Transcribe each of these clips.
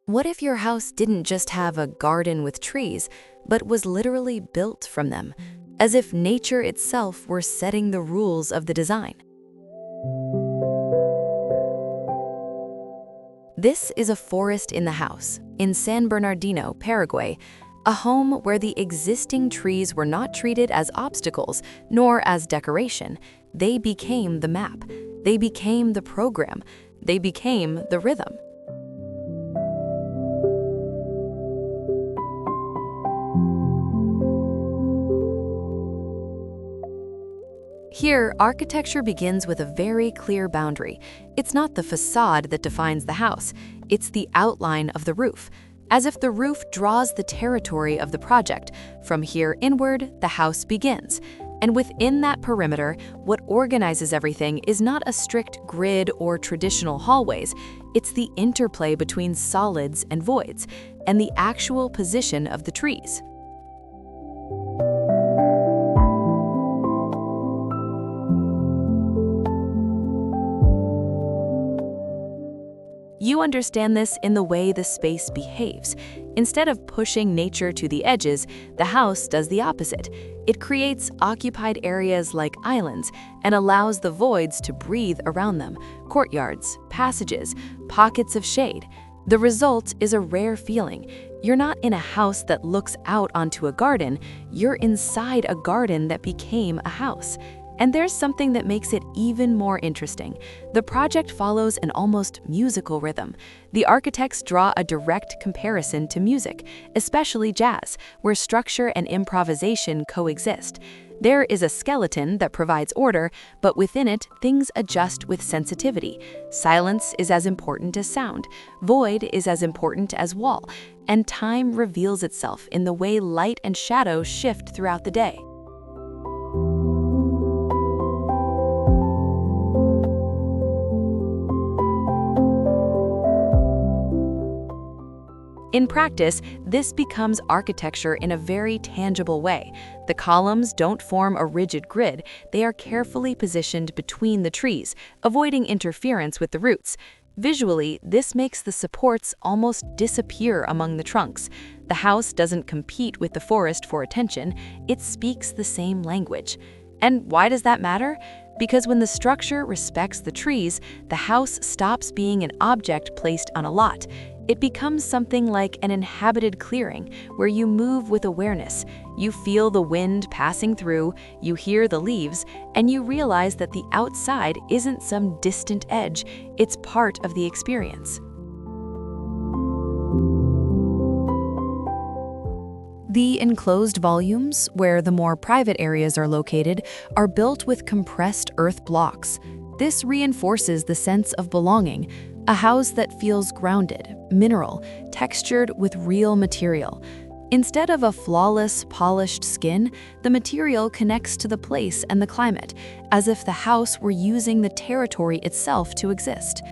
What if your house didn't just have a garden with trees, but was literally built from them, as if nature itself were setting the rules of the design? This is a forest in the house, in San Bernardino, Paraguay, a home where the existing trees were not treated as obstacles nor as decoration. They became the map. They became the program. They became the rhythm. Here, architecture begins with a very clear boundary. It's not the facade that defines the house, it's the outline of the roof, as if the roof draws the territory of the project. From here inward, the house begins. And within that perimeter, what organizes everything is not a strict grid or traditional hallways. It's the interplay between solids and voids, and the actual position of the trees. You understand this in the way the space behaves. Instead of pushing nature to the edges, the house does the opposite. It creates occupied areas like islands and allows the voids to breathe around them, courtyards, passages, pockets of shade. The result is a rare feeling. You're not in a house that looks out onto a garden, you're inside a garden that became a house. And there's something that makes it even more interesting. The project follows an almost musical rhythm. The architects draw a direct comparison to music, especially jazz, where structure and improvisation coexist. There is a skeleton that provides order, but within it, things adjust with sensitivity. Silence is as important as sound, void is as important as wall, and time reveals itself in the way light and shadow shift throughout the day. In practice, this becomes architecture in a very tangible way. The columns don't form a rigid grid, they are carefully positioned between the trees, avoiding interference with the roots. Visually, this makes the supports almost disappear among the trunks. The house doesn't compete with the forest for attention, it speaks the same language. And why does that matter? Because when the structure respects the trees, the house stops being an object placed on a lot. It becomes something like an inhabited clearing where you move with awareness. You feel the wind passing through, you hear the leaves, and you realize that the outside isn't some distant edge, it's part of the experience. The enclosed volumes, where the more private areas are located, are built with compressed earth blocks. This reinforces the sense of belonging, a house that feels grounded, mineral, textured with real material. Instead of a flawless, polished skin, the material connects to the place and the climate, as if the house were using the territory itself to exist.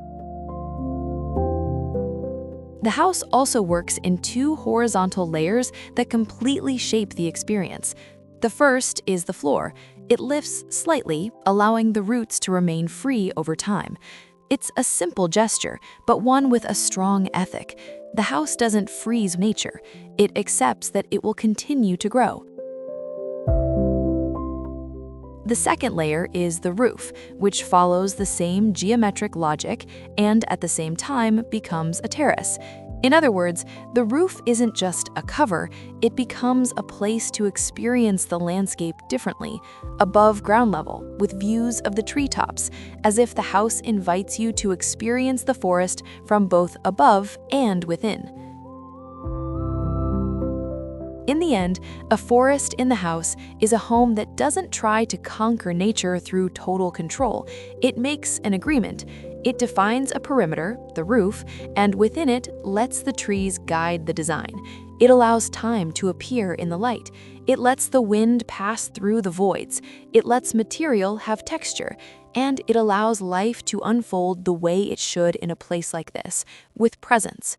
The house also works in two horizontal layers that completely shape the experience. The first is the floor. It lifts slightly, allowing the roots to remain free over time. It's a simple gesture, but one with a strong ethic. The house doesn't freeze nature. It accepts that it will continue to grow. The second layer is the roof, which follows the same geometric logic and at the same time becomes a terrace. In other words, the roof isn't just a cover, it becomes a place to experience the landscape differently, above ground level, with views of the treetops, as if the house invites you to experience the forest from both above and within. In the end, a forest in the house is a home that doesn't try to conquer nature through total control. It makes an agreement. It defines a perimeter, the roof, and within it lets the trees guide the design. It allows time to appear in the light. It lets the wind pass through the voids. It lets material have texture. And it allows life to unfold the way it should in a place like this, with presence.